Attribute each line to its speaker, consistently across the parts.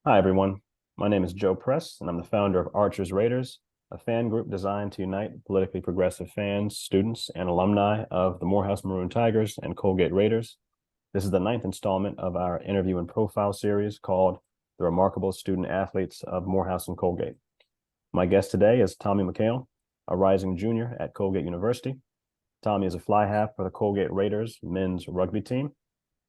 Speaker 1: Hi, everyone. My name is Joe Press, and I'm the founder of Archers Raiders, a fan group designed to unite politically progressive fans, students, and alumni of the Morehouse Maroon Tigers and Colgate Raiders. This is the ninth installment of our interview and profile series called The Remarkable Student Athletes of Morehouse and Colgate. My guest today is Tommy McHale, a rising junior at Colgate University. Tommy is a fly half for the Colgate Raiders men's rugby team.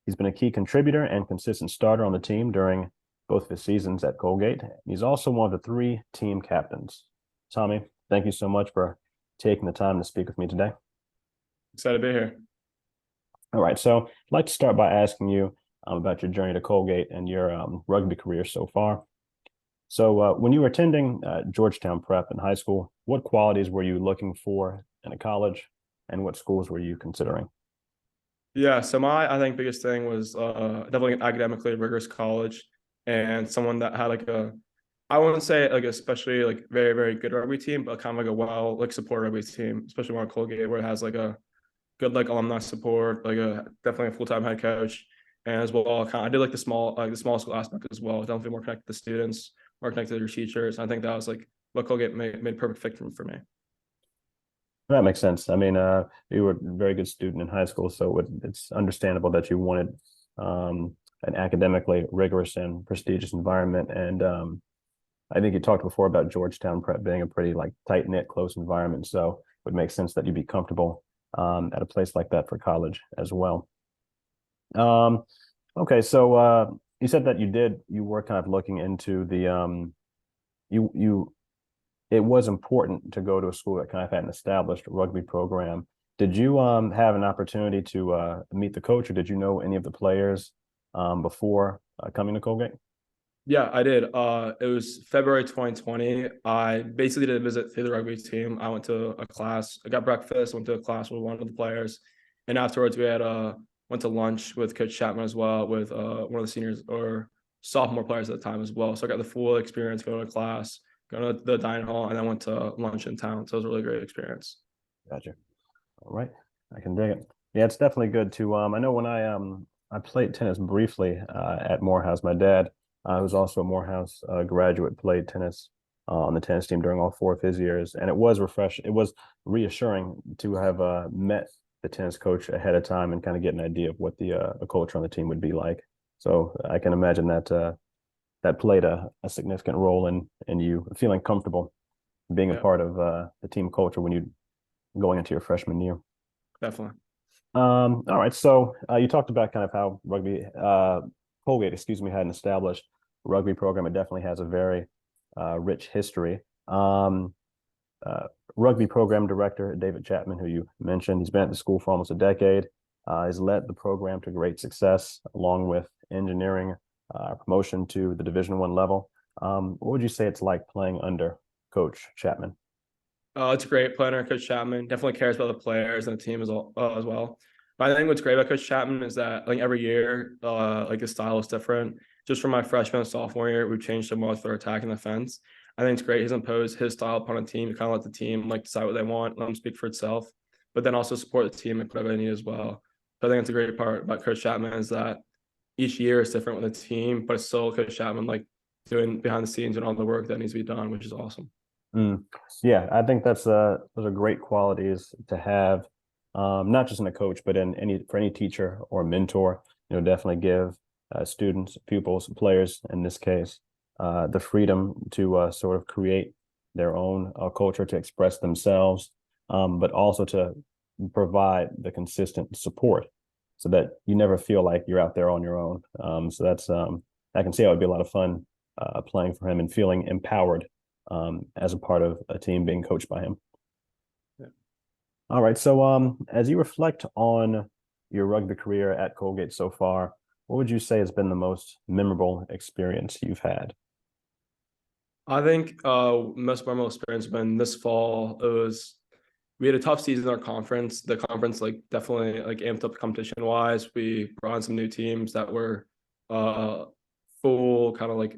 Speaker 1: He's been a key contributor and consistent starter on the team during both of his seasons at Colgate. He's also one of the three team captains. Tommy, thank you so much for taking the time to speak with me today.
Speaker 2: Excited to be here.
Speaker 1: All right, so I'd like to start by asking you about your journey to Colgate and your rugby career so far. So when you were attending Georgetown Prep in high school, what qualities were you looking for in a college, and what schools were you considering?
Speaker 2: Yeah, so I think biggest thing was definitely an academically rigorous college and someone that had I wouldn't say like especially like very, very good rugby team, but kind of like a well like support rugby team, especially one at Colgate where it has like a good like alumni support, like a definitely a full-time head coach. And as well, I did like the small school aspect as well, definitely more connected to students, more connected to your teachers. I think that was like what Colgate made perfect fit for me.
Speaker 1: That makes sense. I mean, you were a very good student in high school, so it's understandable that you wanted an academically rigorous and prestigious environment. And I think you talked before about Georgetown Prep being a pretty like tight-knit, close environment. So it would make sense that you'd be comfortable at a place like that for college as well. Um, okay, so you said that you were kind of looking into the you it was important to go to a school that kind of had an established rugby program. Did you have an opportunity to meet the coach, or did you know any of the players before coming to Colgate?
Speaker 2: Yeah, I did. It was February 2020. I basically did a visit through the rugby team. I went to a class. I got breakfast. Went to a class with one of the players, and afterwards we had went to lunch with Coach Chapman as well, with one of the seniors or sophomore players at the time as well. So I got the full experience going to class, going to the dining hall, and then went to lunch in town. So it was a really great experience.
Speaker 1: Gotcha. All right, I can dig it. Yeah, it's definitely good to. I know when I played tennis briefly at Morehouse. My dad, who's also a Morehouse graduate, played tennis on the tennis team during all four of his years, and it was refreshing. It was reassuring to have met the tennis coach ahead of time and kind of get an idea of what the culture on the team would be like. So I can imagine that that played a significant role in you feeling comfortable being a
Speaker 2: Yeah,
Speaker 1: part of the team culture when you going into your freshman year.
Speaker 2: definitely.
Speaker 1: All right. So you talked about kind of how Colgate, excuse me, had an established rugby program. It definitely has a very rich history. Um, uh, Rugby program director David Chapman, who you mentioned, he's been at the school for almost a decade. Has led the program to great success, along with engineering promotion to the Division I level. What would you say it's like playing under Coach Chapman?
Speaker 2: It's a great planner, Coach Chapman. Definitely cares about the players and the team as well. But I think what's great about Coach Chapman is that like every year, like the style is different. Just from my freshman and sophomore year, we've changed so much for attack and defense. I think it's great. He's imposed his style upon a team to kind of let the team like decide what they want, let them speak for itself, but then also support the team and whatever they need as well. So I think it's a great part about Coach Chapman is that each year is different with the team, but it's still Coach Chapman like doing behind the scenes and all the work that needs to be done, which is awesome.
Speaker 1: Mm. Yeah, I think those are great qualities to have, not just in a coach, but in any teacher or mentor. Definitely give students, pupils, players in this case, the freedom to sort of create their own culture, to express themselves, but also to provide the consistent support so that you never feel like you're out there on your own. So that's I can see how it would be a lot of fun playing for him and feeling empowered as a part of a team being coached by him.
Speaker 2: Yeah.
Speaker 1: All right. So as you reflect on your rugby career at Colgate so far, what would you say has been the most memorable experience you've had?
Speaker 2: I think most memorable experience been this fall. It was we had a tough season in our conference. The conference like definitely like amped up competition wise. We brought in some new teams that were uh full kind of like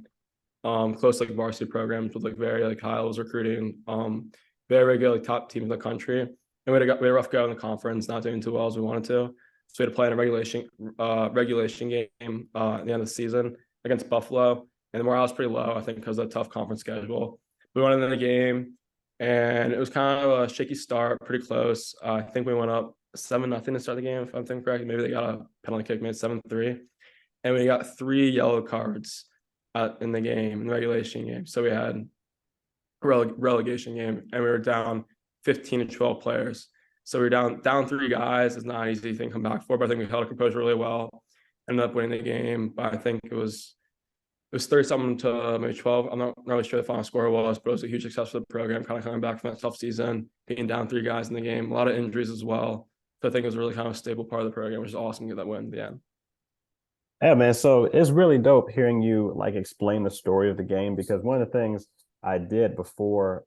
Speaker 2: close like varsity programs with like very like high levels recruiting. Very, very good like top team in the country. And we had a rough go in the conference, not doing too well as we wanted to. So we had to play in a regulation game at the end of the season against Buffalo. and the morale was pretty low, I think, because of the tough conference schedule. We went into the game, and it was kind of a shaky start, pretty close. I think we went up 7-0 to start the game, if I'm thinking correct. Maybe they got a penalty kick, made 7-3, and we got 3 yellow cards in the game, in the regulation game. So we had a relegation game, and we were down 15 to 12 players. So we were down 3 guys. It's not an easy thing to come back for, but I think we held our composure really well. Ended up winning the game, but I think it was 30-something to maybe 12. I'm not really sure the final score was, but it was a huge success for the program, kind of coming back from that tough season, being down 3 guys in the game, a lot of injuries as well. So I think it was really kind of a stable part of the program, which is awesome to get that win in the end.
Speaker 1: Yeah, man. So it's really dope hearing you like explain the story of the game, because one of the things I did before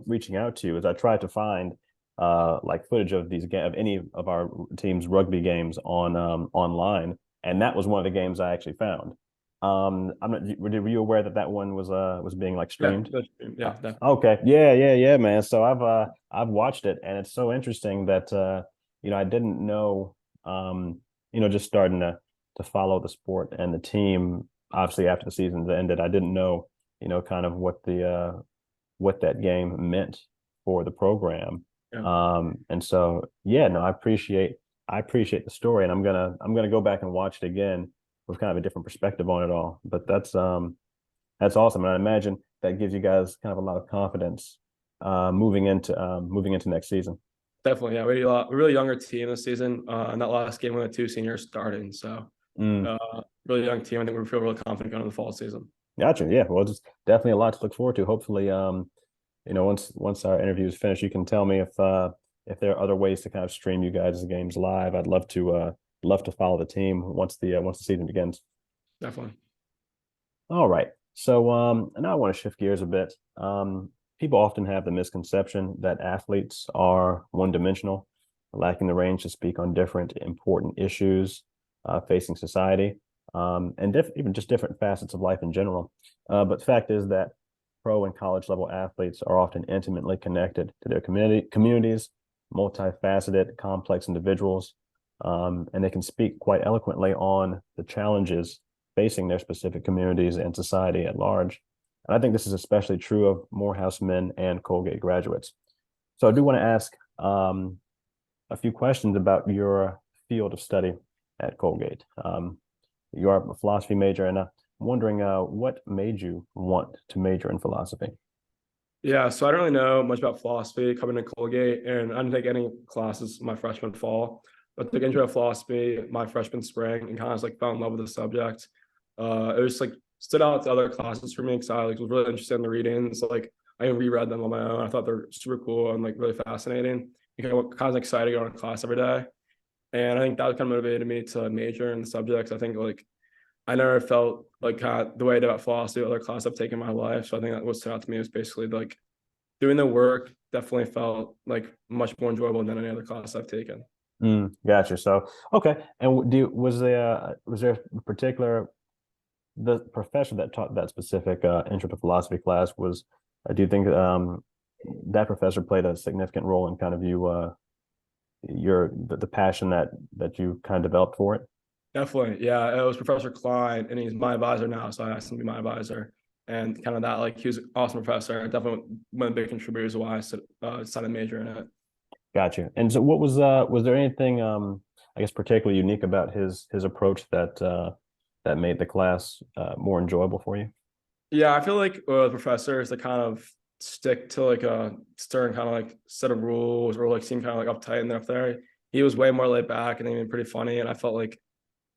Speaker 1: reaching out to you is I tried to find like footage of of any of our team's rugby games on online, and that was one of the games I actually found. I'm not. Were you aware that one was being like streamed?
Speaker 2: Yeah, definitely.
Speaker 1: Okay. Yeah, man. So I've watched it, and it's so interesting that I didn't know just starting to follow the sport and the team. Obviously, after the season's ended, I didn't know kind of what that game meant for the program.
Speaker 2: Yeah.
Speaker 1: And so yeah, no, I appreciate the story, and I'm gonna go back and watch it again with kind of a different perspective on it all. But that's awesome, and I imagine that gives you guys kind of a lot of confidence moving into next season.
Speaker 2: Definitely, yeah. We're a really younger team this season. In that last game, we had 2 seniors starting, so
Speaker 1: Mm,
Speaker 2: really young team. I think we feel really confident going into the fall season.
Speaker 1: gotcha. Yeah, well, just definitely a lot to look forward to. Hopefully, once our interview is finished, you can tell me if there are other ways to kind of stream you guys' games live. I'd love to follow the team once the season begins.
Speaker 2: Definitely.
Speaker 1: All right. So now I want to shift gears a bit. People often have the misconception that athletes are one-dimensional, lacking the range to speak on different important issues facing society, and even just different facets of life in general. But the fact is that pro and college level athletes are often intimately connected to their communities, multifaceted, complex individuals, and they can speak quite eloquently on the challenges facing their specific communities and society at large. And I think this is especially true of Morehouse men and Colgate graduates. So I do want to ask a few questions about your field of study at Colgate. You are a philosophy major, and I'm wondering what made you want to major in philosophy?
Speaker 2: Yeah, so I don't really know much about philosophy coming to Colgate, and I didn't take any classes my freshman fall, but took intro to philosophy my freshman spring and kind of just like fell in love with the subject. It was like stood out to other classes for me because I like was really interested in the readings. Like I reread them on my own. I thought they're super cool and like really fascinating. You know, kind of excited to go to class every day. And I think that kind of motivated me to major in the subjects. I think like I never felt like the way I did about philosophy, other class I've taken in my life. So I think that what stood out to me was basically like doing the work definitely felt like much more enjoyable than any other class I've taken.
Speaker 1: Gotcha. So okay, and was there a particular the professor that taught that specific intro to philosophy class was? Do you think that professor played a significant role in kind of the passion that you kind of developed for it?
Speaker 2: Definitely. Yeah. It was Professor Klein, and he's my advisor now. So I asked him to be my advisor. And kind of that, like, he was an awesome professor. Definitely one of the big contributors why I decided to major in it.
Speaker 1: Gotcha. And so was there anything I guess particularly unique about his approach that made the class more enjoyable for you?
Speaker 2: Yeah. I feel like professors that kind of stick to like a stern kind of like set of rules or like seem kind of like uptight and up there. He was way more laid back and even pretty funny. And I felt like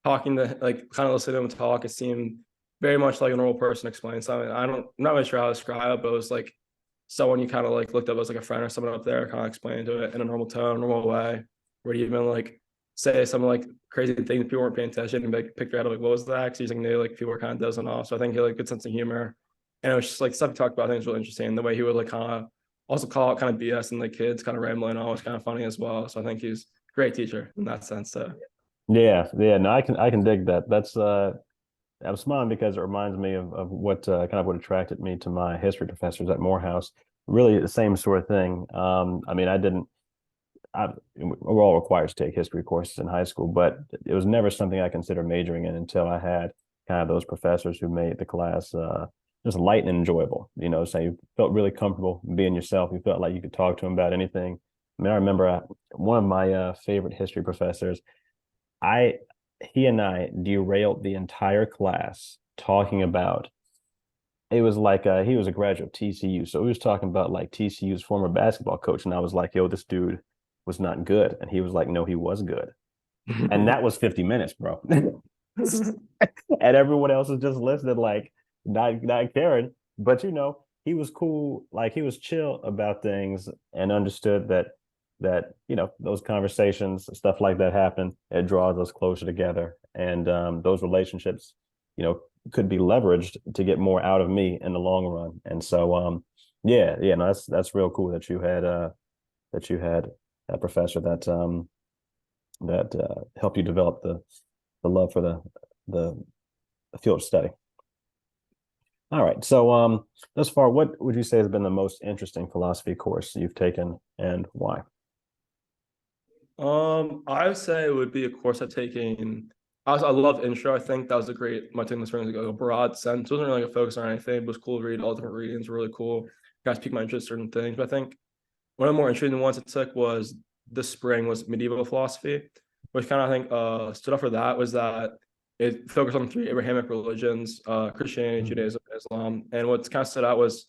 Speaker 2: talking to like kind of listening to him talk, it seemed very much like a normal person explaining something. I'm not really sure how to describe it, but it was like someone you kind of like looked up as like a friend or someone up there, kind of explaining to it in a normal tone, normal way, where you even like say some like crazy things people weren't paying attention and like pick their head like, what was that? Because he's like knew like people were kind of dozing off. So I think he had like good sense of humor. And it was just like stuff he talked about, I think was really interesting. The way he would like kind of also call it kind of BS and like kids kind of rambling on was kind of funny as well. So I think he's a great teacher in that sense. So
Speaker 1: Yeah. No, I can dig that. That's I'm smiling because it reminds me of what kind of what attracted me to my history professors at Morehouse. Really the same sort of thing. I mean, we're all required to take history courses in high school, but it was never something I considered majoring in until I had kind of those professors who made the class just light and enjoyable. So you felt really comfortable being yourself. You felt like you could talk to him about anything. I mean, I remember one of my favorite history professors. I He and I derailed the entire class talking about. It was like he was a graduate of TCU, so he was talking about like TCU's former basketball coach, and I was like, "Yo, this dude was not good," and he was like, "No, he was good," and that was 50 minutes, bro. And everyone else is just listening, like not caring. But he was cool, like he was chill about things and understood that those conversations, stuff like that happen. It draws us closer together, and those relationships, could be leveraged to get more out of me in the long run. And so, yeah, no, that's real cool that you had that professor that helped you develop the love for the field of study. All right. So thus far, what would you say has been the most interesting philosophy course you've taken and why?
Speaker 2: I would say it would be a course I've taken. I love intro. I think that was a great. My taking this from like a broad sense. It wasn't really like a focus on anything. It was cool to read. All different readings were really cool. Guys piqued my interest in certain things. But I think one of the more interesting ones it took was this spring was medieval philosophy, which kind of I think stood up for that was that it focused on three Abrahamic religions, Christianity, Judaism, Islam. And what kind of stood out was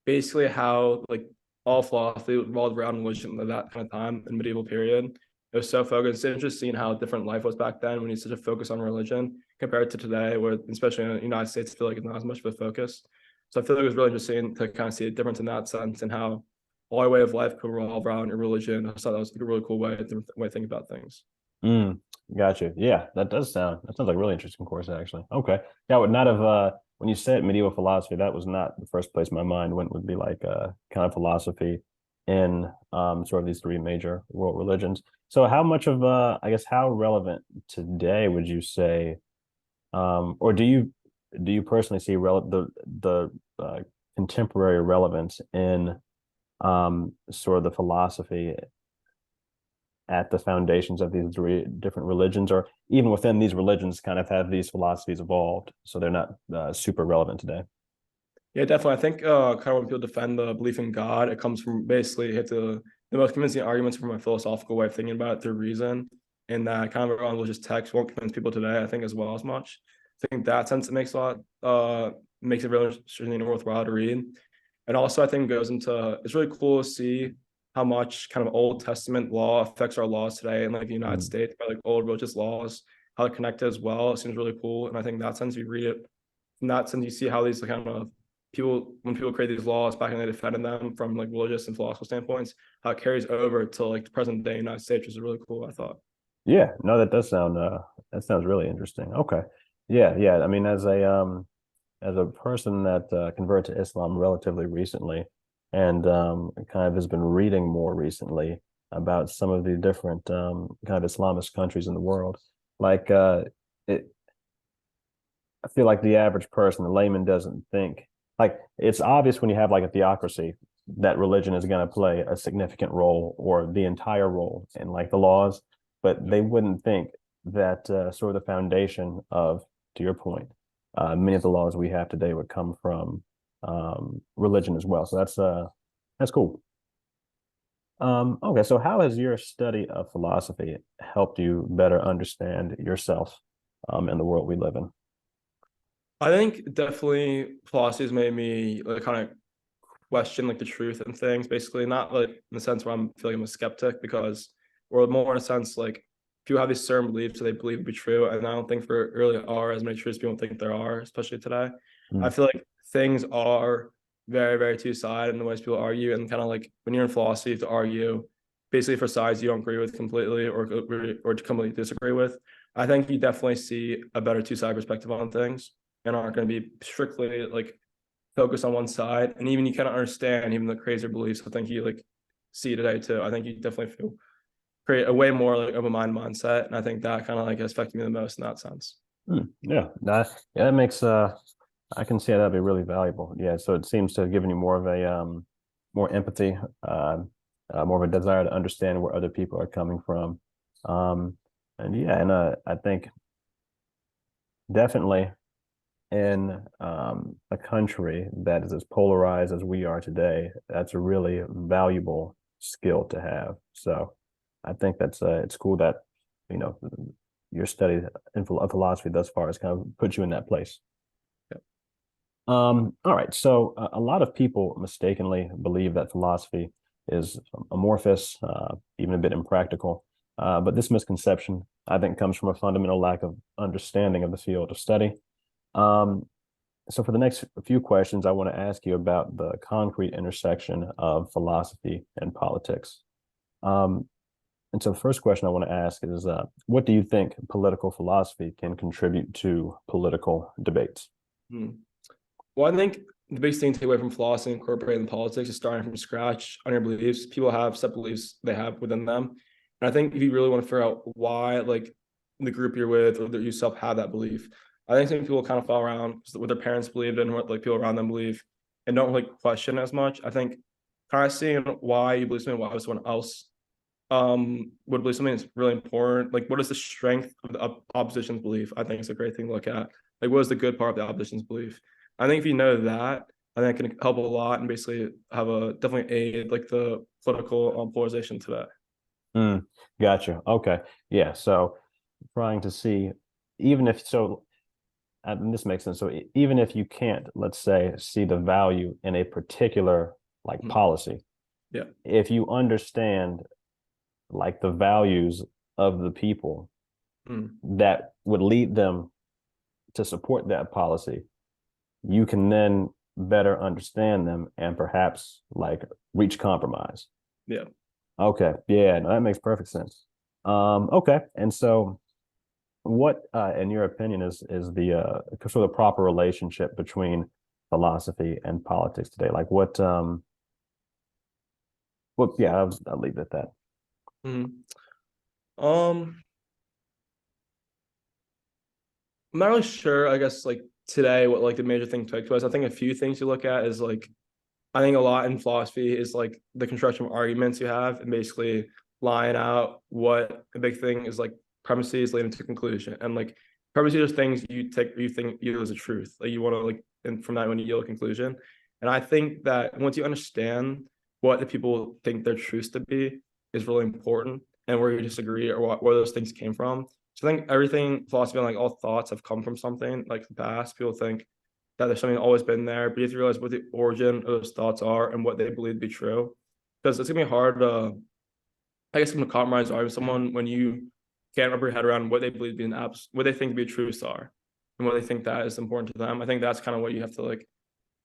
Speaker 2: basically how like all philosophy revolved around religion at that kind of time in medieval period. It was so focused. It's interesting how different life was back then when you such a focus on religion compared to today, where especially in the United States, I feel like it's not as much of a focus. So I feel like it was really interesting to kind of see a difference in that sense and how all your way of life could revolve around your religion. I thought that was like a really cool way to think about things.
Speaker 1: Mm, gotcha. Yeah, that sounds like a really interesting course actually. Okay. Yeah, I would not have when you said medieval philosophy, that was not the first place my mind went would be like kind of philosophy in sort of these three major world religions. So how much of I guess how relevant today would you say or do you personally see the contemporary relevance in sort of the philosophy at the foundations of these three different religions, or even within these religions, kind of have these philosophies evolved, so they're not super relevant today?
Speaker 2: Yeah, definitely. I think kind of when people defend the belief in God, it comes from basically hit the most convincing arguments from a philosophical way of thinking about it through reason. And that kind of around religious text won't convince people today, I think, as well as much. I think that sense it makes a lot makes it really interesting and worthwhile to read. And also I think goes into it's really cool to see how much kind of Old Testament law affects our laws today in like the United
Speaker 1: Mm.
Speaker 2: States, by like old religious laws, how they're connected as well. It seems really cool. And I think in that sense, you read it, in that sense, you see how these kind of people, when people create these laws back and they defended them from like religious and philosophical standpoints, how it carries over to like the present day United States, which is really cool, I thought.
Speaker 1: Yeah, no, that does sound that sounds really interesting. Okay. Yeah. I mean, as a person that converted to Islam relatively recently and kind of has been reading more recently about some of the different kind of Islamist countries in the world, like it I feel like the average person, the layman, doesn't think like it's obvious when you have like a theocracy that religion is going to play a significant role or the entire role in like the laws, but they wouldn't think that sort of the foundation of, to your point, many of the laws we have today would come from religion as well. So that's cool. Okay, so how has your study of philosophy helped you better understand yourself in the world we live in?
Speaker 2: I think definitely philosophy has made me like kind of question like the truth and things, basically, not like in the sense where I'm feeling I'm a skeptic because, or more in a sense like people have these certain beliefs that they believe to be true, and I don't think there really are as many truths people think there are, especially today. I
Speaker 1: Mm,
Speaker 2: feel like things are very, very two-sided in the ways people argue, and kind of like when you're in philosophy, you have to argue basically for sides you don't agree with completely or completely disagree with. I think you definitely see a better two-sided perspective on things and aren't going to be strictly like focus on one side, and even you kind of understand even the crazier beliefs. I think you like see today too. I think you definitely feel create a way more like of a mindset, and I think that kind of like has affected me the most in that sense.
Speaker 1: yeah, that makes I can see how that'd be really valuable. Yeah, so it seems to have given you more of a more empathy, more of a desire to understand where other people are coming from. Um, and yeah, and I think definitely. in a country that is as polarized as we are today, that's a really valuable skill to have. So I think that's it's cool that you know your study in philosophy thus far has kind of put you in that place.
Speaker 2: Yep.
Speaker 1: All right. So a lot of people mistakenly believe that philosophy is amorphous, even a bit impractical. But this misconception, I think, comes from a fundamental lack of understanding of the field of study. Um, so for the next few questions, I want to ask you about the concrete intersection of philosophy and politics. Um, and so the first question I want to ask is, what do you think political philosophy can contribute to political debates?
Speaker 2: Hmm. Well, I think the biggest thing to take away from philosophy and incorporating politics is starting from scratch on your beliefs. People have set beliefs they have within them. And I think if you really want to figure out why, like the group you're with or that yourself have that belief, I think some people kind of fall around what their parents believed and what like people around them believe and don't really question as much. I think kind of seeing why you believe something, why someone else would believe something is really important. Like, what is the strength of the opposition's belief? I think it's a great thing to look at. Like, what is the good part of the opposition's belief? I think if you know that, I think it can help a lot and basically have a definitely aid like the political polarization today.
Speaker 1: Gotcha. Okay. Yeah. So trying to see, even if so, and this makes sense. So even if you can't, let's say, see the value in a particular like
Speaker 2: Mhm.
Speaker 1: policy,
Speaker 2: Yeah.
Speaker 1: if you understand like the values of the people
Speaker 2: Mm.
Speaker 1: that would lead them to support that policy, you can then better understand them and perhaps like reach compromise.
Speaker 2: Yeah.
Speaker 1: Okay. Yeah, no, that makes perfect sense. Okay. And so what in your opinion is the sort of proper relationship between philosophy and politics today? Like what yeah, I'll leave it at that.
Speaker 2: Mm. Um, I'm not really sure, I guess like today what like the major thing took to us. I think a few things you look at is like I think a lot in philosophy is like the construction of arguments you have and basically line out what a big thing is like premises leading to conclusion. And like premises are things you think you as a truth. Like you want to like and from that when you yield a conclusion. And I think that once you understand what the people think their truths to be is really important and where you disagree or where those things came from. So I think everything philosophy and like all thoughts have come from something like the past. People think that there's something always been there, but you have to realize what the origin of those thoughts are and what they believe to be true. Because it's gonna be hard to, I guess, to compromise with someone when you can't wrap your head around what they believe to be what they think to be truths are, and what they think that is important to them. I think that's kind of what you have to like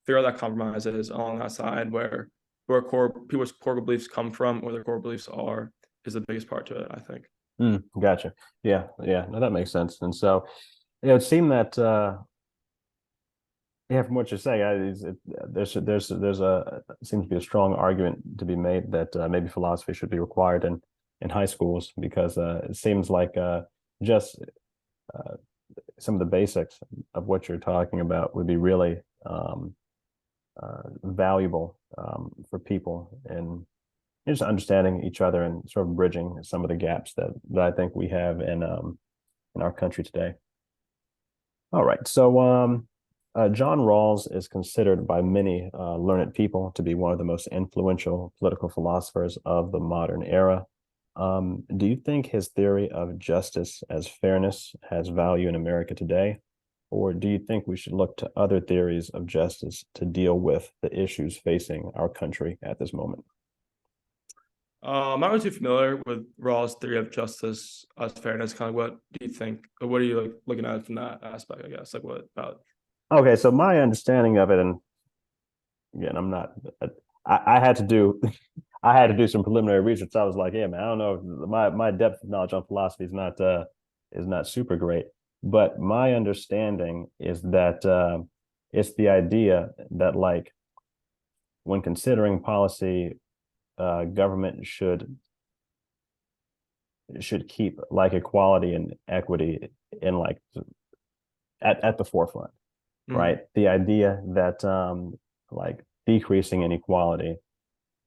Speaker 2: figure out that compromise is along that side where core people's core beliefs come from, where their core beliefs are, is the biggest part to it. I think.
Speaker 1: Gotcha. Yeah, yeah, no, that makes sense. And so, it seemed that yeah, from what you're saying, there's a seems to be a strong argument to be made that maybe philosophy should be required in high schools because it seems like just uh, some of the basics of what you're talking about would be really valuable for people in just understanding each other and sort of bridging some of the gaps that I think we have in our country today. All right, so John Rawls is considered by many learned people to be one of the most influential political philosophers of the modern era. Do you think his theory of justice as fairness has value in America today? Or do you think we should look to other theories of justice to deal with the issues facing our country at this moment?
Speaker 2: I'm not really too familiar with Rawls' theory of justice as fairness. Kind of what do you think? Or what are you like looking at from that aspect? I guess like what about?
Speaker 1: Okay, so my understanding of it, and again, I'm not, I had to do, I had to do some preliminary research. I was like, yeah, man, I don't know, my depth of knowledge on philosophy is not super great, but my understanding is that it's the idea that like when considering policy, government should keep like equality and equity in like at the forefront,
Speaker 2: Mm,
Speaker 1: right? The idea that like decreasing inequality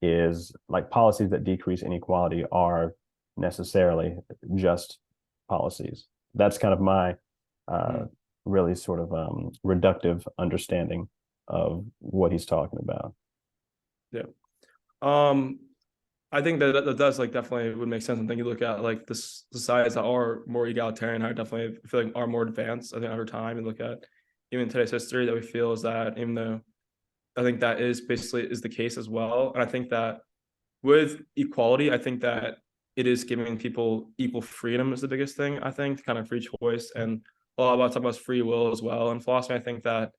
Speaker 1: is like policies that decrease inequality are necessarily just policies. That's kind of my uh,
Speaker 2: mm,
Speaker 1: really sort of reductive understanding of what he's talking about.
Speaker 2: Yeah. Um, I think that does like definitely would make sense. I think you look at like the societies that are more egalitarian are definitely I feel like are more advanced. I think over time and look at even today's history that we feel is that even though I think that is basically is the case as well. And I think that with equality, I think that it is giving people equal freedom is the biggest thing, I think, kind of free choice and a lot about talking about free will as well. And philosophy, I think that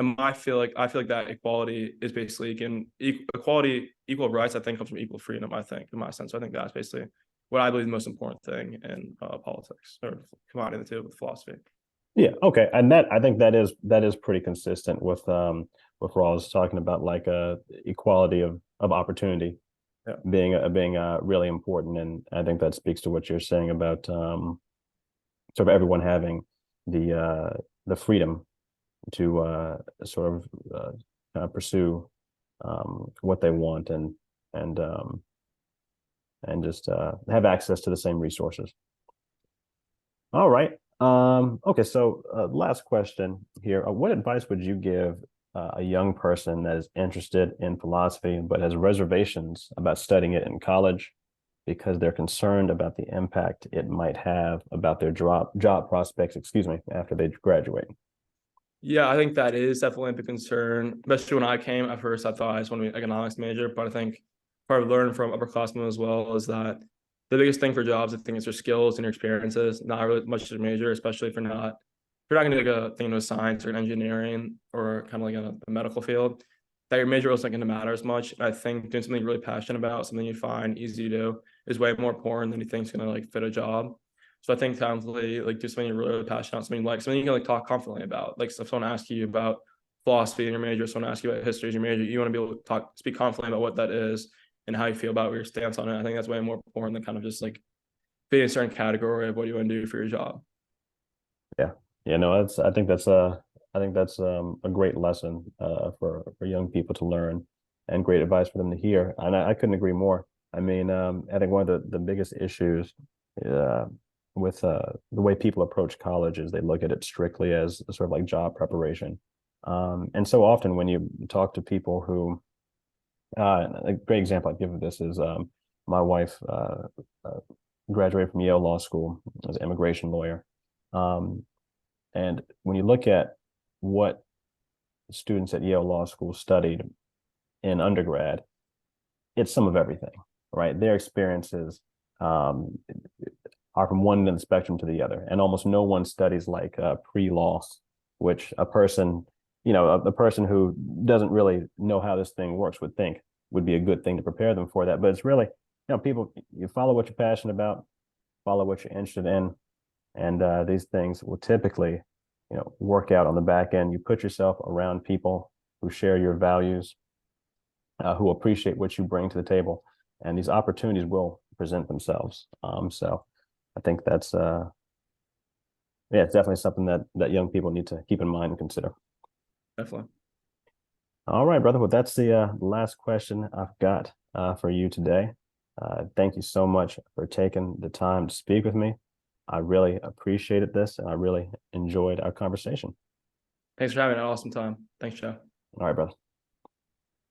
Speaker 2: and I feel like that equality is basically again equality, equal rights, I think comes from equal freedom, I think, in my sense. So I think that's basically what I believe the most important thing in politics or combining the two with philosophy.
Speaker 1: Yeah, okay. And that I think that is pretty consistent with what I was talking about, like equality of opportunity
Speaker 2: Yeah.
Speaker 1: being really important. And I think that speaks to what you're saying about sort of everyone having the freedom to sort of pursue what they want and and just have access to the same resources. All right. Okay, so last question here. What advice would you give a young person that is interested in philosophy but has reservations about studying it in college because they're concerned about the impact it might have about their job prospects, excuse me, after they graduate?
Speaker 2: Yeah, I think that is definitely the concern. Especially when I came at first, I thought I just want to be an economics major, but I think part of learning from upperclassmen as well is that the biggest thing for jobs, I think, is your skills and your experiences, not really much to major, especially if you're not going to like a thing to science or an engineering or kind of like in a medical field, that your major isn't going to matter as much. And I think doing something you're really passionate about, something you find easy to do, is way more important than you think is going to like fit a job. So I think constantly like do something you're really passionate about, something like something you can like talk confidently about. Like if someone asks you about philosophy in your major, someone asks you about history in your major, you want to be able to speak confidently about what that is and how you feel about your stance on it. I think that's way more important than kind of just like being a certain category of what you want to do for your job.
Speaker 1: Yeah, yeah, no, that's I think that's a great lesson for young people to learn and great advice for them to hear. And I couldn't agree more. I mean, I think one of the biggest issues uh, with the way people approach college is they look at it strictly as a sort of like job preparation. And so often when you talk to people who, a great example I give of this is my wife uh, graduated from Yale Law School as an immigration lawyer. Um, and when you look at what students at Yale Law School studied in undergrad, it's some of everything, right? Their experiences um, are from one end of the spectrum to the other, and almost no one studies like pre-law, which a person, a person who doesn't really know how this thing works would think would be a good thing to prepare them for that. But it's really, people, you follow what you're passionate about, follow what you're interested in, and these things will typically, work out on the back end. You put yourself around people who share your values, who appreciate what you bring to the table, and these opportunities will present themselves. So I think that's yeah, it's definitely something that young people need to keep in mind and consider.
Speaker 2: Definitely.
Speaker 1: All right, brother. Well, that's the last question I've got for you today. Thank you so much for taking the time to speak with me. I really appreciated this, and I really enjoyed our conversation.
Speaker 2: Thanks for having an awesome time. Thanks, Joe.
Speaker 1: All right, brother.